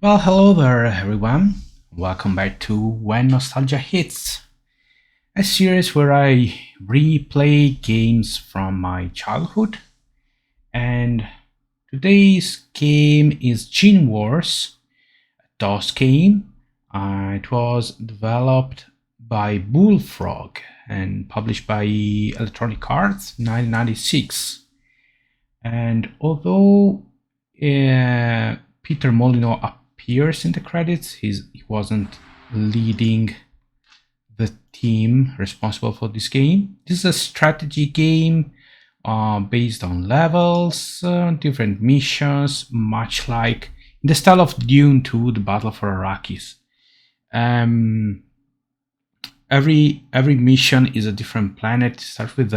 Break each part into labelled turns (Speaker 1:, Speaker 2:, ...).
Speaker 1: Well, hello there, everyone. Welcome back to When Nostalgia Hits, a series where I replay games from my childhood. And today's game is Genewars, a DOS game. It was developed by Bullfrog and published by Electronic Arts in 1996. And although Peter Molyneux appears in the credits, he wasn't leading the team responsible for this game. This is a strategy game based on levels, different missions, much like in the style of Dune 2, The Battle for Arrakis. Every mission is a different planet. It starts with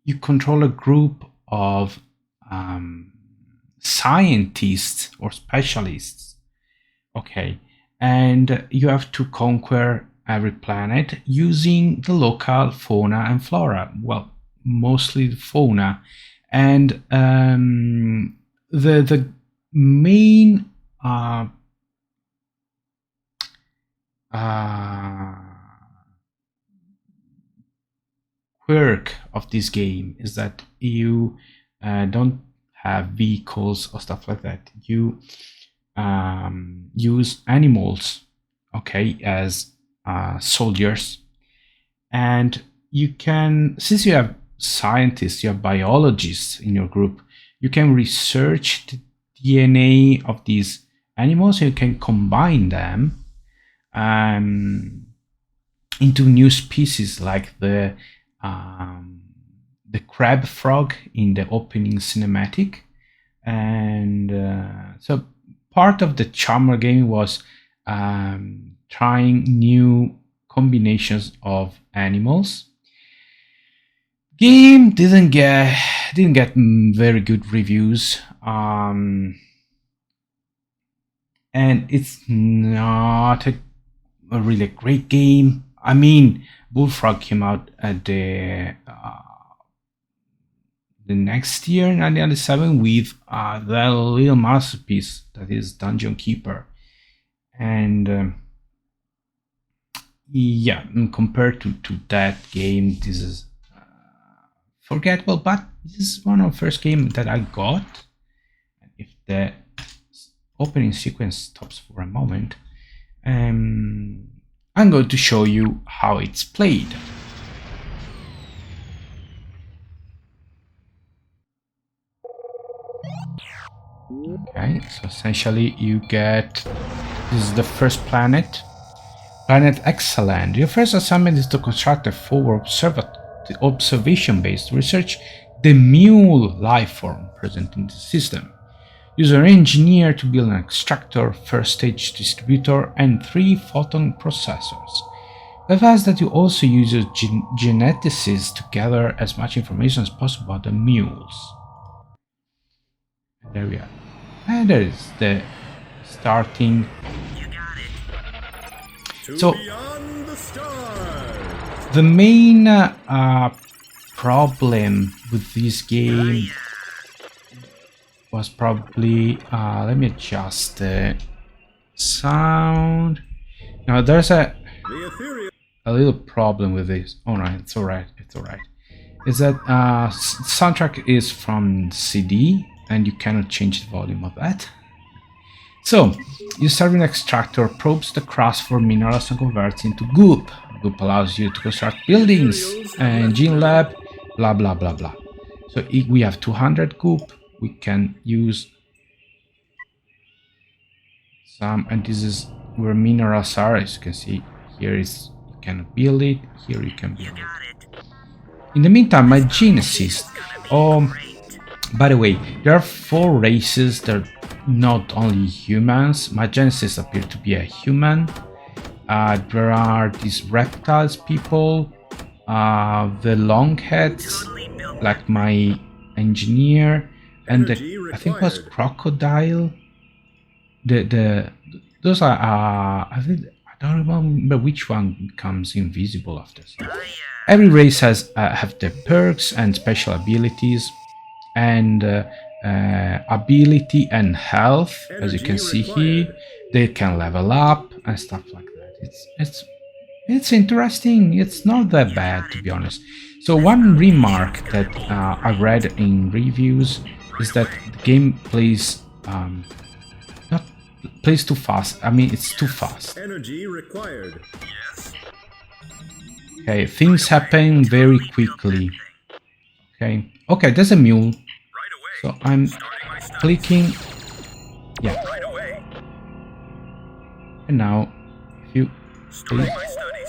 Speaker 1: you control a group of scientists or specialists, okay, and you have to conquer every planet using the local fauna and flora. Well, mostly the fauna, and the main quirk of this game is that you don't have vehicles or stuff like that. You use animals, okay, as soldiers, and you can, since you have scientists, you have biologists in your group, you can research the DNA of these animals, and you can combine them into new species, like the crab frog in the opening cinematic. And so part of the charm of the game was trying new combinations of animals. Game didn't get very good reviews, and it's not a really great game. I mean, Bullfrog came out at the next year, 1997, with the little masterpiece that is Dungeon Keeper. And yeah, compared to that game, this is forgettable, but this is one of the first games that I got. If the opening sequence stops for a moment, I'm going to show you how it's played. Okay, so essentially you get, this is the first planet, Planet Excellent. Your first assignment is to construct a forward observation-based research the mule life form present in the system. Use an engineer to build an extractor, first stage distributor, and 3 photon processors. Advise that you also use your geneticists to gather as much information as possible about the mules. And there we are. And there is the starting. So the main problem with this game was probably, let me adjust the sound. Now there's a little problem with this. Oh no, it's alright, is that soundtrack is from CD and you cannot change the volume of that. So you start with an extractor, probes the crust for minerals and converts into goop. Goop allows you to construct buildings and gene lab, blah blah blah blah. So if we have 200 goop, we can use some, and this is where minerals are. As you can see, here is, you can build it, here you can build it. In the meantime, my genesis. By the way, there are 4 races. They're not only humans. My genesis appear to be a human. There are these reptiles people, the longheads, like my engineer, and the, I think it was crocodile. Those are I don't remember which one becomes invisible after. Every race has have their perks and special abilities, and ability and health. As you can see here, they can level up and stuff like that. It's interesting. It's not that bad, to be honest. So one remark that I read in reviews is that the game plays not plays too fast. I mean, it's too fast.
Speaker 2: Energy required.
Speaker 1: Okay, things happen very quickly. Okay, there's a mule. So I'm clicking. Yeah. And now, if you please,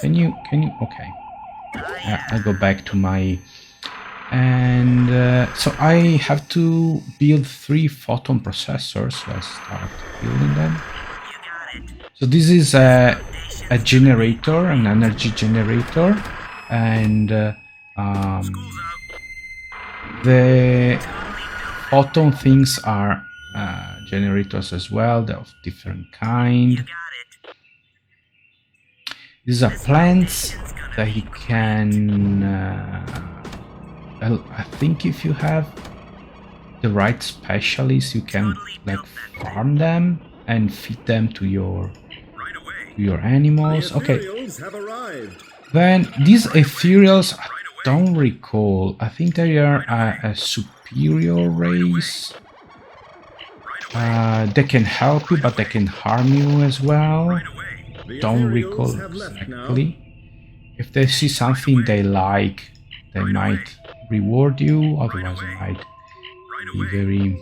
Speaker 1: can you? Okay. I'll go back to my. And so I have to build 3 photon processors. So I start building them. So this is a generator, an energy generator, and the photon things are generators as well. They're of different kind. These are plants that you can. I think if you have the right specialists, you can like farm them and feed them to your animals. Okay. Then these ethereals, I don't recall. I think they are a superior race. They can help you, but they can harm you as well. Don't recall exactly. If they see something they like, they might reward you. Otherwise, they might be very.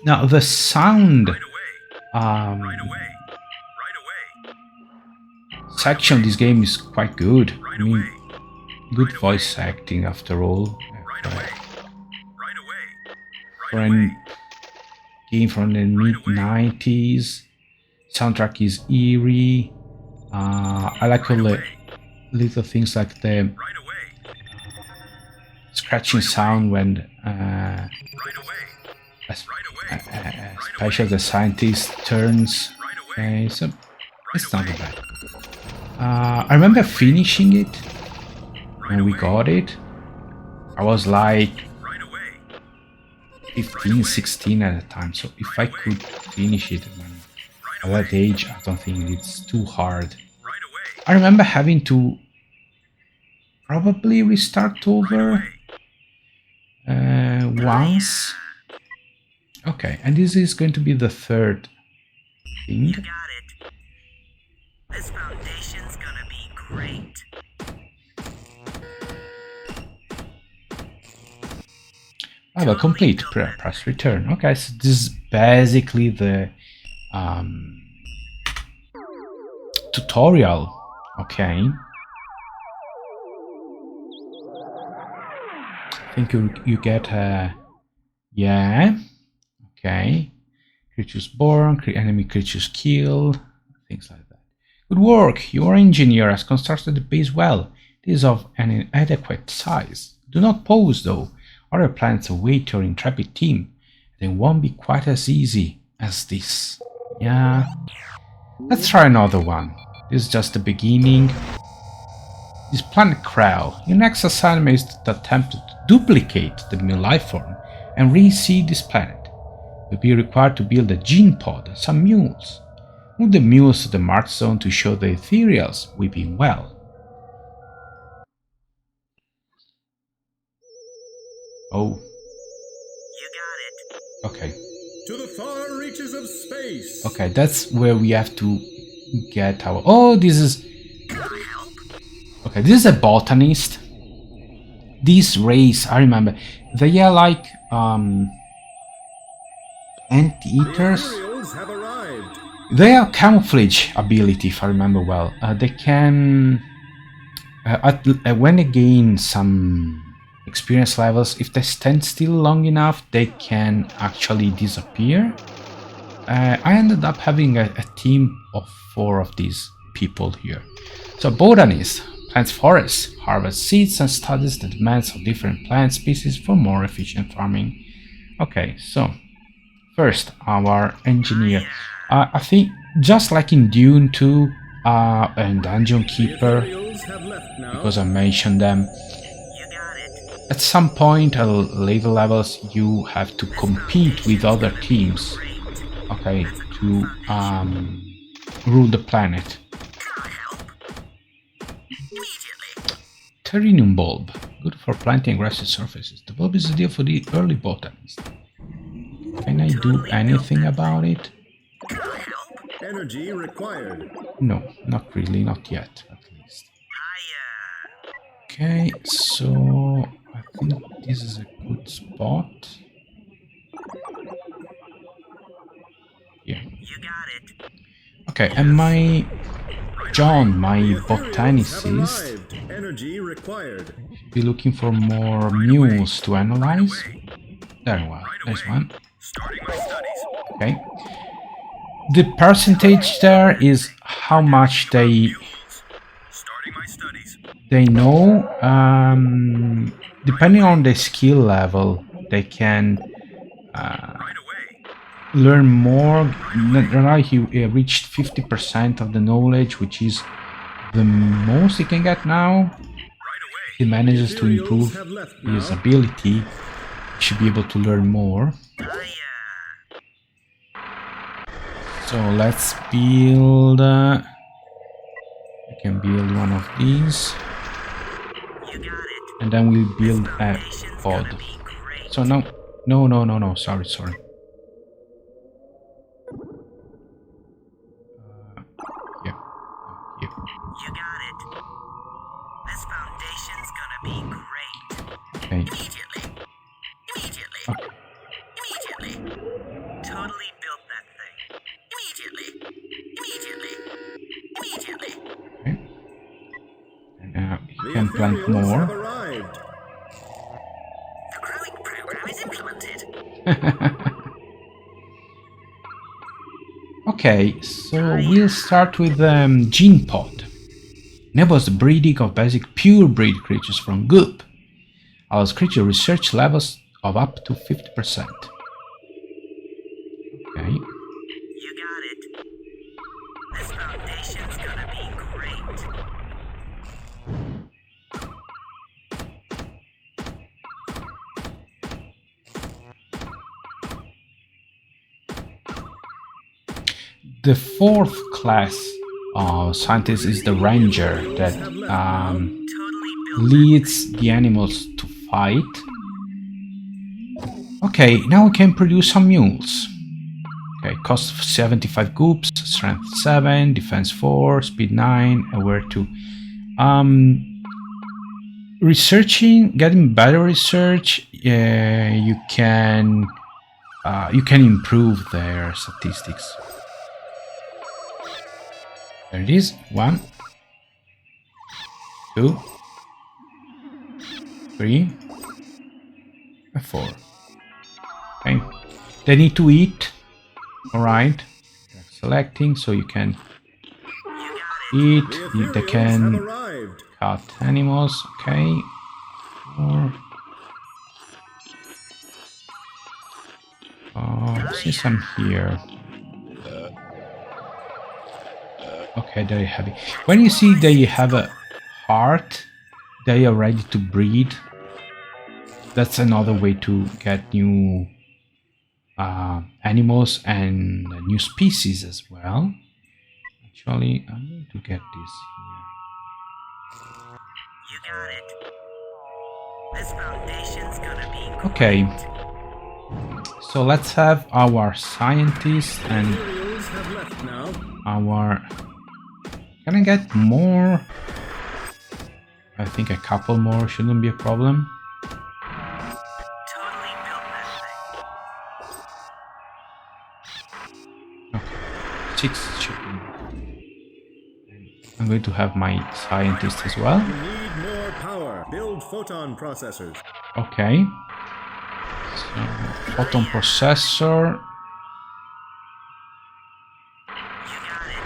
Speaker 1: Now the sound section of this game is quite good. I mean, good voice acting after all. For a game from the mid-90s, soundtrack is eerie. I like all the little things like the scratching sound when especially the scientist turns. Okay, so it's not bad. I remember finishing it when we got it. I was like 15, 16 at the time, so if I could finish it at that age, I don't think it's too hard. I remember having to probably restart over once. Okay, and this is going to be the 3rd thing.
Speaker 3: You got it. This foundation's gonna be great.
Speaker 1: Level complete. Press return. Okay, so this is basically the tutorial. Okay. I think you get a yeah. Okay. Creatures born, enemy creatures killed, things like that. Good work. Your engineer has constructed the base well. It is of an inadequate size. Do not pause though. Other planets await your intrepid team. They won't be quite as easy as this. Yeah. Let's try another one. This is just the beginning. This planet Crow. Your next assignment is to attempt to duplicate the new life form and reseed this planet. You'll be required to build a gene pod and some mules. Move the mules to the marked zone to show the ethereals weeping well. Oh.
Speaker 3: You got it.
Speaker 1: Okay.
Speaker 2: To the far reaches of space.
Speaker 1: Okay, that's where we have to get our... Oh, this is... Okay, this is a botanist. This race, I remember, they are like ant-eaters. They are camouflage ability, if I remember well. They can... when they gain some experience levels, if they stand still long enough, they can actually disappear. I ended up having a team of 4 of these people here. So botanist plants forests, harvests seeds and studies the demands of different plant species for more efficient farming. Okay, so first our engineer. I think just like in Dune 2 and Dungeon Keeper, because I mentioned them.
Speaker 3: You got it.
Speaker 1: at some point at later levels you have to compete with other teams, okay, to rule the planet. Terrenium bulb, good for planting grassy surfaces. The bulb is ideal for the early botanist. Can I do anything about it?
Speaker 2: Energy required.
Speaker 1: No, not really, not yet, at least. Okay, so I think this is a good spot. Yeah.
Speaker 3: You got it.
Speaker 1: Okay, and my John, my botanicist,
Speaker 2: Energy required.
Speaker 1: should be looking for more mules to analyze. There, well, there's one.
Speaker 3: Starting my studies.
Speaker 1: Okay. The percentage there is how much they
Speaker 3: Starting my studies.
Speaker 1: know. Depending on the skill level, they can
Speaker 3: Right away.
Speaker 1: learn more. Right, he reached 50% of the knowledge, which is the most he can get now.
Speaker 3: Right away.
Speaker 1: He manages to improve his ability. He should be able to learn more. So let's build. We can build one of these,
Speaker 3: You got it.
Speaker 1: and then we'll build a
Speaker 3: Foundation's
Speaker 1: pod.
Speaker 3: gonna be great.
Speaker 1: So no. Sorry. Yeah.
Speaker 3: You got it. This foundation's gonna be great.
Speaker 1: Okay.
Speaker 3: Immediately.
Speaker 1: Okay.
Speaker 3: Immediately. Totally built that thing. Immediately.
Speaker 1: Okay. And now he
Speaker 2: The
Speaker 1: can plant
Speaker 2: Ethereals have
Speaker 1: more.
Speaker 2: arrived.
Speaker 3: The growing program is implemented.
Speaker 1: Okay, so we'll start with Gene Pod. Enables the breeding of basic pure breed creatures from goop. Allows creature research levels of up to 50%. Okay.
Speaker 3: You got it. This foundation's gonna be great.
Speaker 1: The fourth class of scientist is the ranger that
Speaker 3: Totally built
Speaker 1: leads the animals to fight. Okay, now we can produce some mules. Okay, cost 75 goops, strength 7, defense 4, speed 9, aware 2. Researching, getting better research, you can improve their statistics. There it is. 1, 2, 3, and 4. Okay. They need to eat. Alright. Selecting so you can eat.
Speaker 2: The
Speaker 1: They
Speaker 2: Ethereals have
Speaker 1: can
Speaker 2: arrived.
Speaker 1: cut animals. Okay. 4. Since I'm here. Okay, they have it. When you see they have a heart, they are ready to breed. That's another way to get new animals and new species as well. Actually, I'm going to get this here.
Speaker 3: You got it. This foundation's gonna be great.
Speaker 1: Okay. So let's have our scientist and
Speaker 2: Ethereals have left now.
Speaker 1: our... Can I get more? I think a couple more shouldn't be a problem.
Speaker 3: Totally built that thing.
Speaker 1: Okay. 6 chicken. I'm going to have my scientist as well.
Speaker 2: You need more power. Build photon processors.
Speaker 1: Okay. So, photon processor.
Speaker 3: You got it.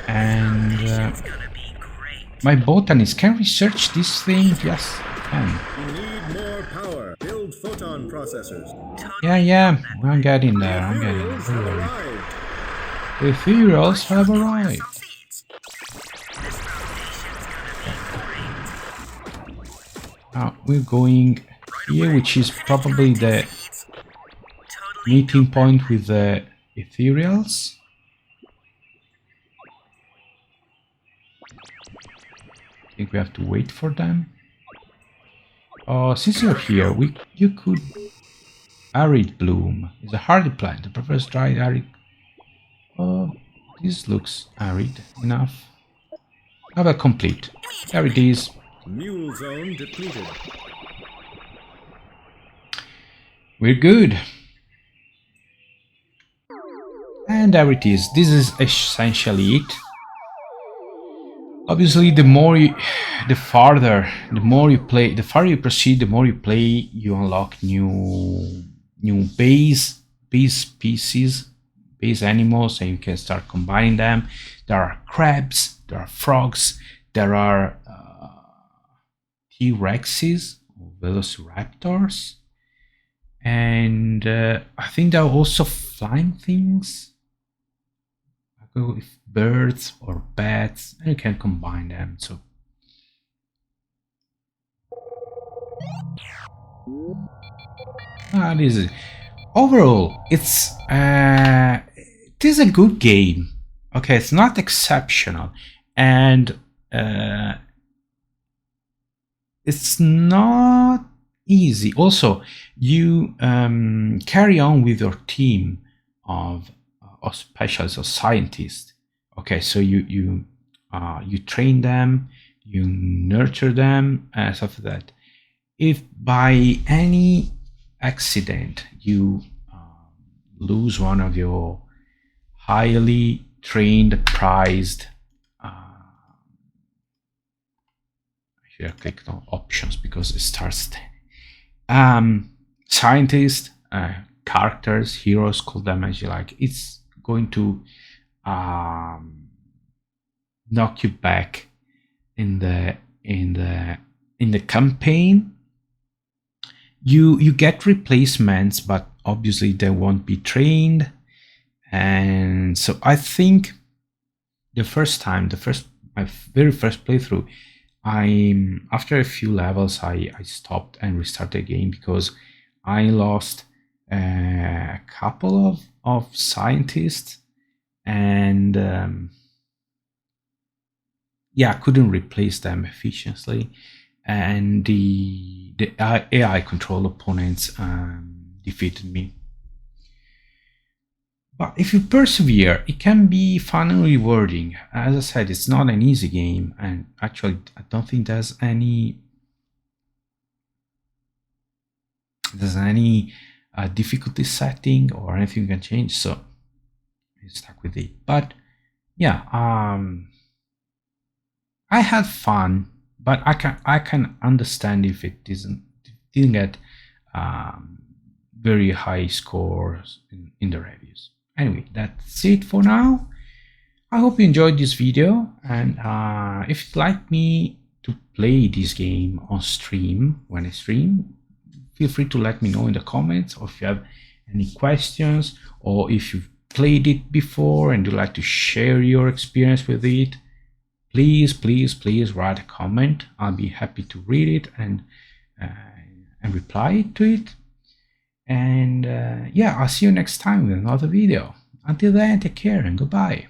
Speaker 1: And
Speaker 3: It's gonna be great.
Speaker 1: my botanist can research this thing. Yes, I can.
Speaker 2: You need more power. Build photon processors.
Speaker 1: Yeah. I'm getting there. I'm getting there.
Speaker 2: Ethereals
Speaker 1: Don't
Speaker 2: have
Speaker 1: worry.
Speaker 2: arrived.
Speaker 1: The ethereals have arrived.
Speaker 3: Some seeds. This foundation's gonna be great.
Speaker 1: We're going here, which is probably the
Speaker 3: Totally
Speaker 1: meeting point with the ethereals. I think we have to wait for them. Since you're here, you could arid bloom. It's a hardy plant. It prefers dry arid. This looks arid enough. How about complete? There it is.
Speaker 2: Mule zone depleted.
Speaker 1: We're good. And there it is. This is essentially it. Obviously, the farther you proceed, the more you play, you unlock new base species, base animals, and you can start combining them. There are crabs, there are frogs, there are T-Rexes, or velociraptors, and I think there are also flying things. I go with birds or bats, and you can combine them. So this is overall, it is a good game. Okay, it's not exceptional, and it's not easy. Also, you carry on with your team of specialists or scientists. Okay, so you train them, you nurture them, and stuff like that. If by any accident you lose one of your highly trained, prized, here I clicked on options because it starts scientists, characters, heroes, call them as you like. It's going to knock you back in the campaign. You get replacements, but obviously they won't be trained. And so I think my very first playthrough, after a few levels I stopped and restarted the game because I lost a couple of scientists, and I couldn't replace them efficiently, and the AI control opponents defeated me. But if you persevere, it can be fun and rewarding. As I said, it's not an easy game, and actually I don't think there's any difficulty setting or anything you can change, so I stuck with it. But yeah, I had fun, but I can understand if it didn't get very high scores in the reviews. Anyway, that's it for now. I hope you enjoyed this video, and if you'd like me to play this game on stream, when I stream, feel free to let me know in the comments, or if you have any questions, or if you've played it before and you'd like to share your experience with it, please write a comment. I'll be happy to read it and reply to it. And I'll see you next time with another video. Until then, take care and goodbye.